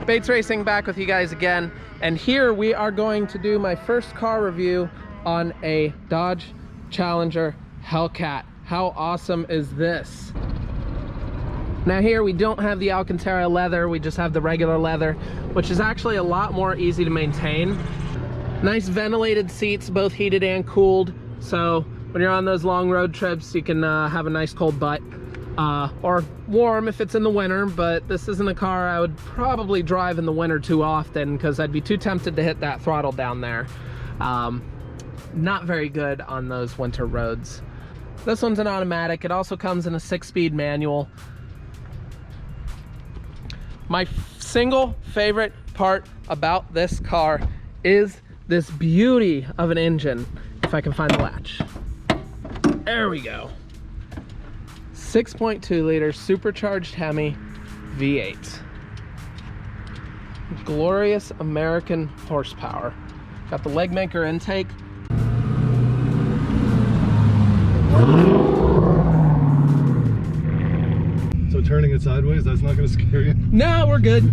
Bates Racing back with you guys again, and here we are going to do my first car review on a Dodge Challenger Hellcat. How awesome is this? Now here we don't have the Alcantara leather, we just have the regular leather, which is actually a lot more easy to maintain. Nice ventilated seats, both heated and cooled, so when you're on those long road trips you can have a nice cold butt. Or warm if it's in the winter, but this isn't a car I would probably drive in the winter too often because I'd be too tempted to hit that throttle down there. Not very good on those winter roads. This one's an automatic. It also comes in a 6-speed manual. My single favorite part about this car is this beauty of an engine. If I can find the latch. There we go. 6.2 liter supercharged Hemi V8. Glorious American horsepower. Got the leg maker intake. So turning it sideways, that's not going to scare you? No, we're good.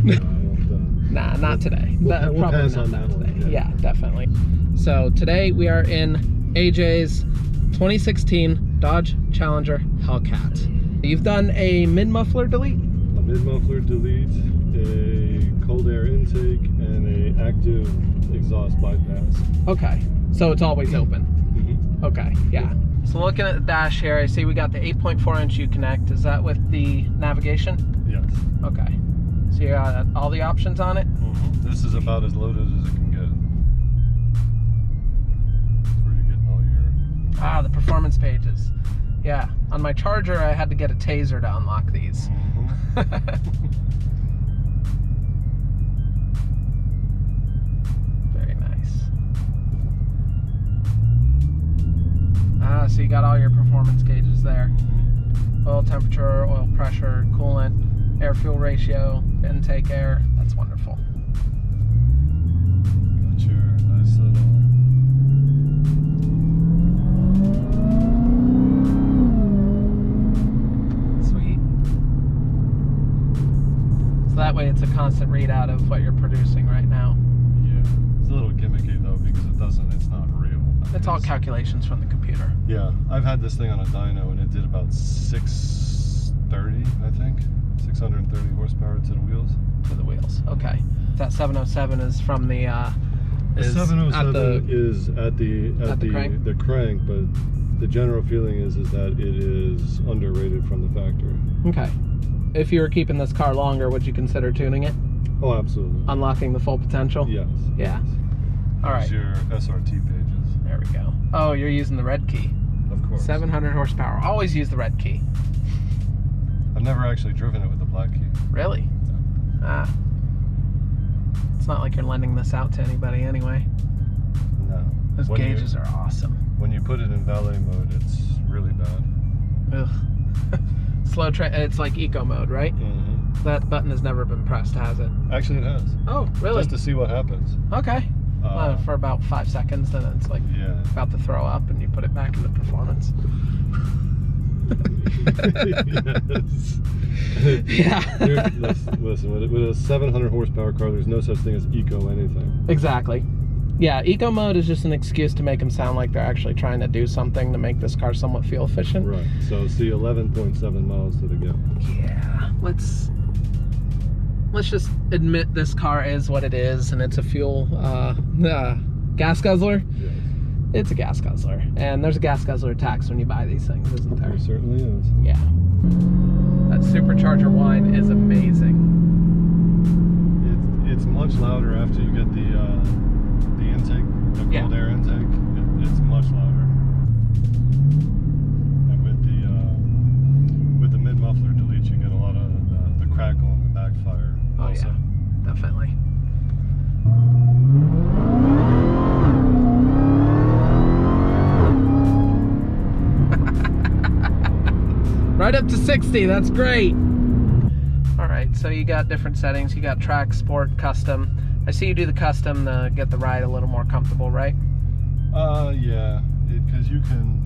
Nah, not today. We'll probably pass not on that today. one. Yeah, definitely. So today we are in AJ's 2016 Dodge Challenger Hellcat. You've done a mid-muffler delete? A mid-muffler delete, a cold air intake, and a active exhaust bypass. Okay, so it's always open. Mm-hmm. Okay, yeah. So looking at the dash here, I see we got the 8.4-inch U-Connect. Is that with the navigation? Yes. Okay. So you got all the options on it? Mm-hmm. This is about as loaded as it can get. That's where you're getting all your... Ah, the performance pages. Yeah, on my Charger, I had to get a taser to unlock these. Very nice. Ah, so you got all your performance gauges there. Oil temperature, oil pressure, coolant, air-fuel ratio, intake air. That's wonderful. Got your nice little... That way it's a constant readout of what you're producing right now. Yeah, it's a little gimmicky though because it's not real. It's all calculations from the computer. Yeah, I've had this thing on a dyno and it did about 630, I think. 630 horsepower to the wheels. To the wheels, okay. That 707 is from the, The 707 is at the crank, but the general feeling is that it is underrated from the factory. Okay. If you were keeping this car longer, would you consider tuning it? Oh, absolutely. Unlocking the full potential? Yes. Yeah. All right. There's your SRT pages. There we go. Oh, you're using the red key. Of course. 700 horsepower. Always use the red key. I've never actually driven it with the black key. Really? No. Ah. It's not like you're lending this out to anybody anyway. No. Those gauges are awesome. When you put it in valet mode, it's really bad. Ugh. Slow train, it's like eco mode, right? Mm-hmm. That button has never been pressed, has it? Actually, it has. Oh, really? Just to see what happens. Okay. For about 5 seconds, then it's like about to throw up, and you put it back into performance. Yes. Yeah. Listen, with a 700 horsepower car, there's no such thing as eco anything. Exactly. Yeah, eco mode is just an excuse to make them sound like they're actually trying to do something to make this car somewhat fuel efficient. Right. So see 11.7 miles to the gallon. Yeah. Let's just admit this car is what it is, and it's a fuel gas guzzler. Yes. It's a gas guzzler, and there's a gas guzzler tax when you buy these things, isn't there? There certainly is. Yeah. That supercharger whine is amazing. It's much louder after you get the intake, the cold air intake. It's much louder. And with the mid muffler delete, you get a lot of the crackle and the backfire. Oh also. yeah, definitely. Right up to 60, that's great. All right, so you got different settings. You got track, sport, custom. I see you do the custom to get the ride a little more comfortable, right? Yeah, because you can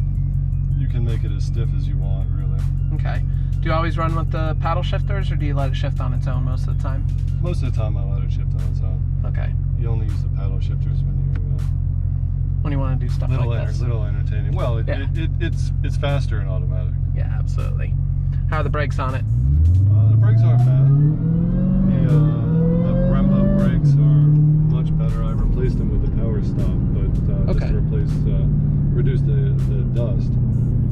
you can make it as stiff as you want, really. Okay. Do you always run with the paddle shifters, or do you let it shift on its own most of the time? Most of the time I let it shift on its own. Okay. You only use the paddle shifters when you want to do stuff like this. Little entertaining. Well, it's faster and automatic. Yeah, absolutely. How are the brakes on it? The brakes aren't bad. The Brembo brakes are much better. I replaced them with the power stop, but just to reduce the dust.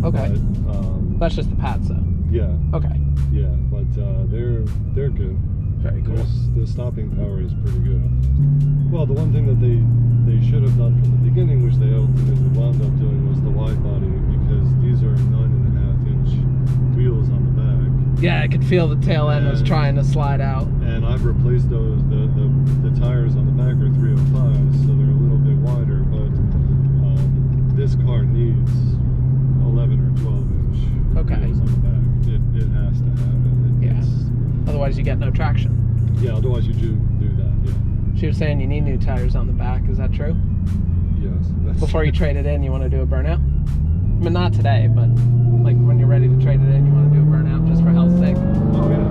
Okay. But, that's just the pads, though. Yeah. Okay. Yeah, but they're good. Very cool. The stopping power is pretty good. Well, the one thing that they should have done from the beginning, which they ultimately wound up doing, was the wide body, because these are 9.5-inch wheels on the back. Yeah, I could feel the tail end was trying to slide out. And I've replaced those. The tires on the back are 305s, so they're a little bit wider. But this car needs 11 or 12-inch wheels on the back. It has to have it. Otherwise, you get no traction. Yeah. Otherwise, you do that. Yeah. She was saying you need new tires on the back. Is that true? Yes. Before you trade it in, you want to do a burnout? I mean, not today, but like when you're ready to trade it in, you want to do a burnout just for hell's sake. Oh yeah.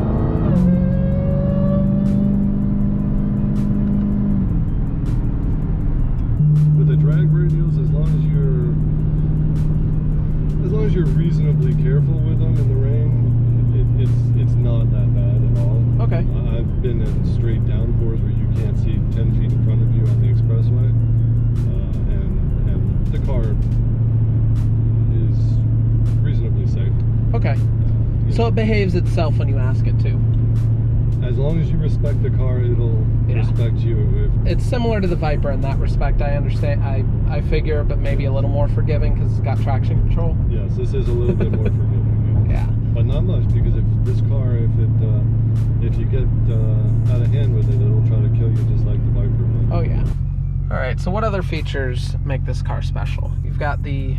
With the drag radials, as long as you're reasonably careful with them in the rain, it's not that bad at all. Okay. I've been in straight downpours where you can't see 10 feet in front of you on the expressway, and the car is reasonably safe. Okay. So it behaves itself when you ask it to. As long as you respect the car, it'll respect you. It's similar to the Viper in that respect. I understand. I figure, but maybe a little more forgiving because it's got traction control. Yes, this is a little bit more forgiving. Yeah. But not much, because if this car, if you get out of hand with it, it'll try to kill you just like the Viper would. Oh yeah. All right. So what other features make this car special? You've got the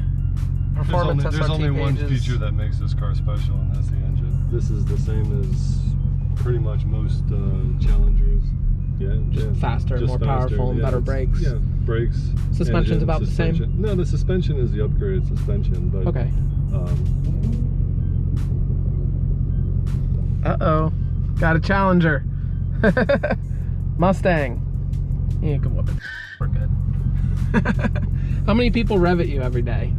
performance SRT There's only one pages. feature that makes this car special, and that's the engine. This is the same as pretty much most Challengers. Yeah. Just faster, more powerful, and better brakes. Yeah, brakes. Suspension's engine, about suspension. the same? No, the suspension is the upgraded suspension, but okay. Uh-oh. Got a Challenger. Mustang. You can whoop it. We're good. How many people rev at you every day?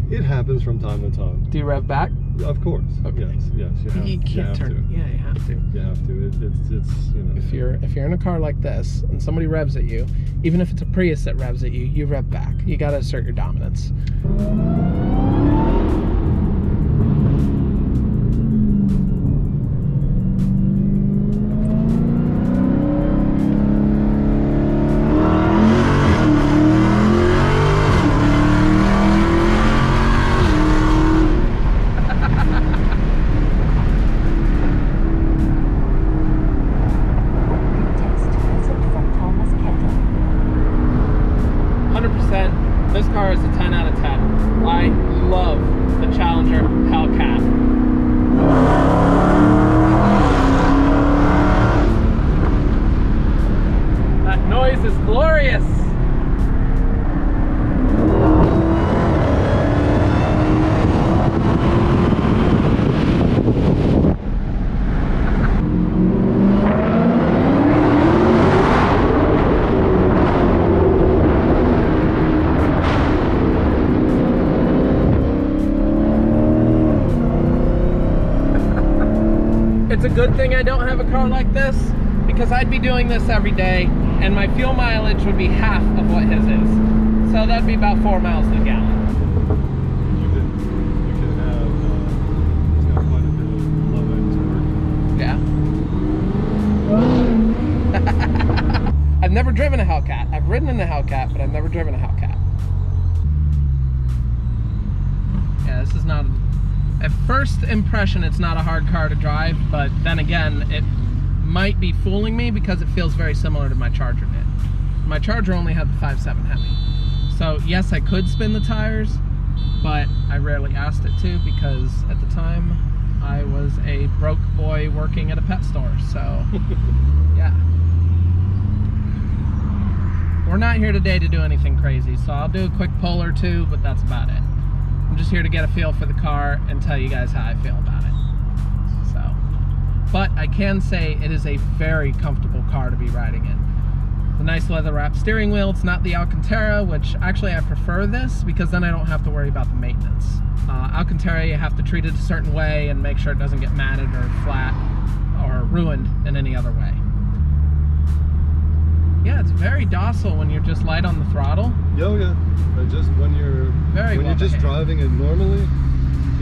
It happens from time to time. Do you rev back? Of course. Okay. Yes. You can't turn. Yeah, you have to. You have to. It's you know. If you're in a car like this and somebody revs at you, even if it's a Prius that revs at you, you rev back. You got to assert your dominance. This car is a 10 out of 10. I love the Challenger Hellcat. That noise is glorious. It's a good thing I don't have a car like this, because I'd be doing this every day and my fuel mileage would be half of what his is. So that'd be about 4 miles to the gallon. You can have, it's got quite a bit of low end torque. Yeah. I've never driven a Hellcat. I've ridden in the Hellcat, but I've never driven a Hellcat. Yeah, this is not... At first impression, it's not a hard car to drive, but then again, it might be fooling me because it feels very similar to my Charger did. My Charger only had the 5.7 Hemi. So yes, I could spin the tires, but I rarely asked it to because at the time, I was a broke boy working at a pet store, so yeah. We're not here today to do anything crazy, so I'll do a quick pull or two, but that's about it. I'm just here to get a feel for the car and tell you guys how I feel about it. So, but I can say it is a very comfortable car to be riding in. The nice leather wrapped steering wheel. It's not the Alcantara, which actually I prefer this because then I don't have to worry about the maintenance. Alcantara, you have to treat it a certain way and make sure it doesn't get matted or flat or ruined in any other way. Yeah, it's very docile when you're just light on the throttle. Oh yeah, but just when you're just driving it normally,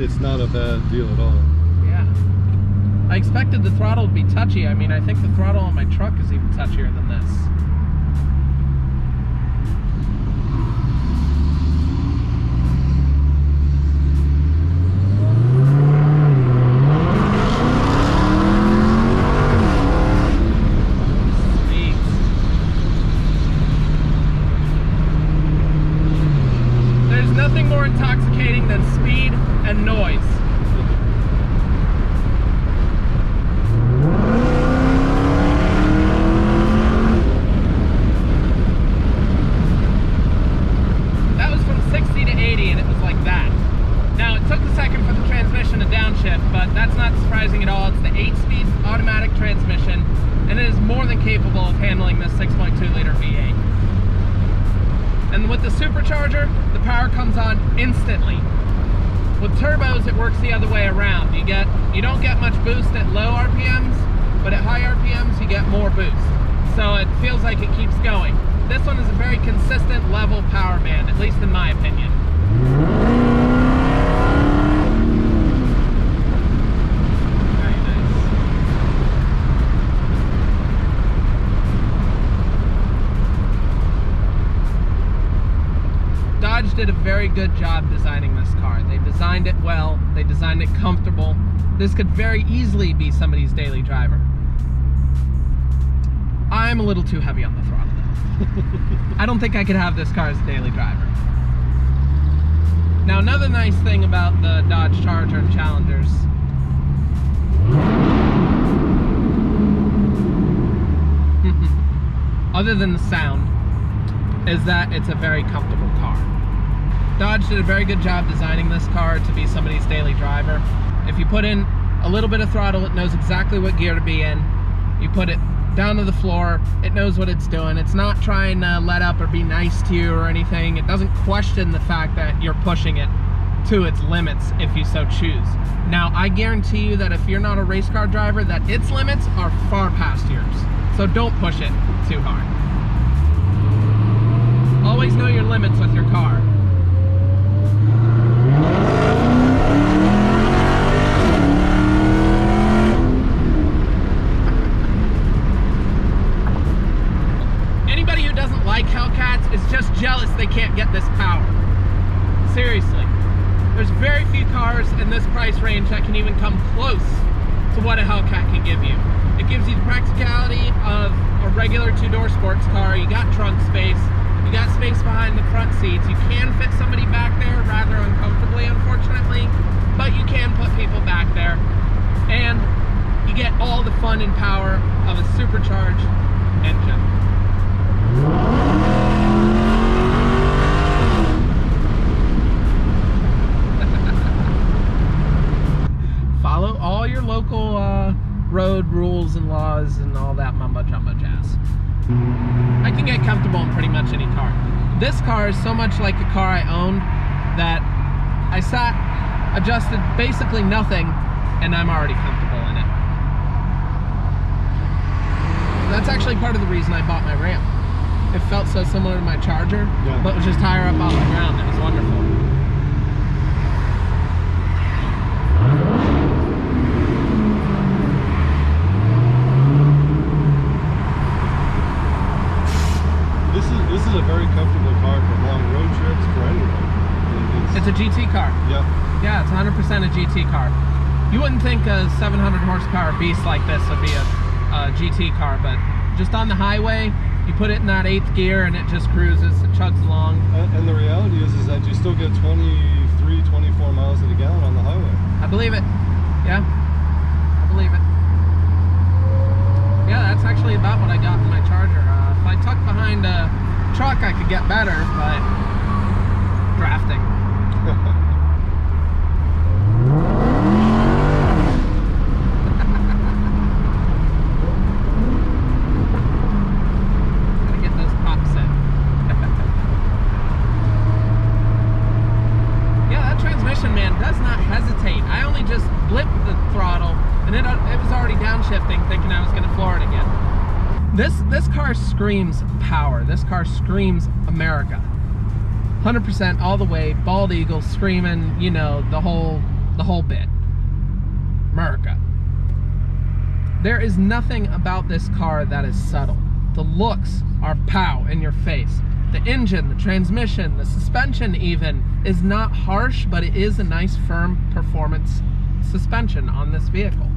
it's not a bad deal at all. Yeah. I expected the throttle to be touchy. I mean, I think the throttle on my truck is even touchier than this. Nothing more intoxicating than speed and noise. That was from 60 to 80 and it was like that. Now it took a second for the transmission to downshift, but that's not surprising at all. It's the 8-speed automatic transmission and it is more than capable of handling this 6.2 liter V8. And with the supercharger, the power comes on instantly. With turbos, it works the other way around. You don't get much boost at low RPMs, but at high RPMs, you get more boost. So it feels like it keeps going. This one is a very consistent level power band, at least in my opinion. Dodge did a very good job designing this car. They designed it well, they designed it comfortable. This could very easily be somebody's daily driver. I'm a little too heavy on the throttle though. I don't think I could have this car as a daily driver. Now another nice thing about the Dodge Charger and Challengers other than the sound, is that it's a very comfortable car. Dodge did a very good job designing this car to be somebody's daily driver. If you put in a little bit of throttle, it knows exactly what gear to be in. You put it down to the floor, it knows what it's doing. It's not trying to let up or be nice to you or anything. It doesn't question the fact that you're pushing it to its limits if you so choose. Now, I guarantee you that if you're not a race car driver, that its limits are far past yours. So don't push it too hard. Always know your limits with your car. Anybody who doesn't like Hellcats is just jealous they can't get this power. Seriously. There's very few cars in this price range that can even come close to what a Hellcat can give you. It gives you the practicality of a regular two-door sports car. You got trunk space. You got space behind the front seats. You can fit somebody back there rather uncomfortably, unfortunately, but you can put people back there. And you get all the fun and power of a supercharged engine. Follow all your local road rules and laws and all that mumbo jumbo jazz. I can get comfortable in pretty much any car. This car is so much like a car I owned that I sat, adjusted basically nothing, and I'm already comfortable in it. That's actually part of the reason I bought my Ram. It felt so similar to my Charger, but it was just higher up off the ground. It was wonderful. This is a very comfortable car for long road trips for anyone. It's a GT car. Yeah. Yeah, it's 100% a GT car. You wouldn't think a 700 horsepower beast like this would be a GT car, but just on the highway, you put it in that 8th gear and it just cruises, it chugs along. And the reality is that you still get 23, 24 miles to the gallon on the highway. I believe it. Yeah, I believe it. Yeah, that's actually about what I got in my Charger. If I tuck behind a truck, I could get better, but drafting. This car screams power. This car screams America. 100% all the way, bald eagle screaming, you know, the whole bit. America. There is nothing about this car that is subtle. The looks are pow in your face. The engine, the transmission, the suspension even is not harsh, but it is a nice firm performance suspension on this vehicle.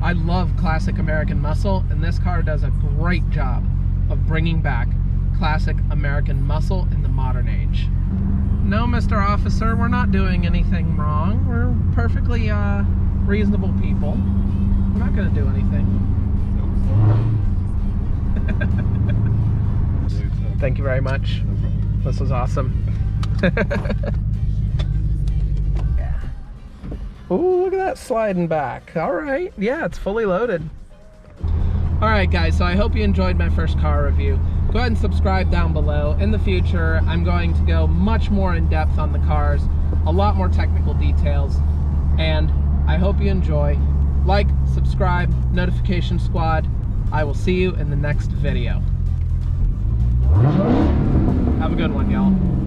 I love classic American muscle, and this car does a great job of bringing back classic American muscle in the modern age. No, Mr. Officer, we're not doing anything wrong. We're perfectly reasonable people. We're not going to do anything. Thank you very much. No problem. This was awesome. Yeah. Ooh, look at that sliding back. All right. Yeah, it's fully loaded. All right, guys. So I hope you enjoyed my first car review. Go ahead and subscribe down below. In the future, I'm going to go much more in depth on the cars, a lot more technical details, and I hope you enjoy. Like, subscribe, notification squad. I will see you in the next video. Have a good one, y'all.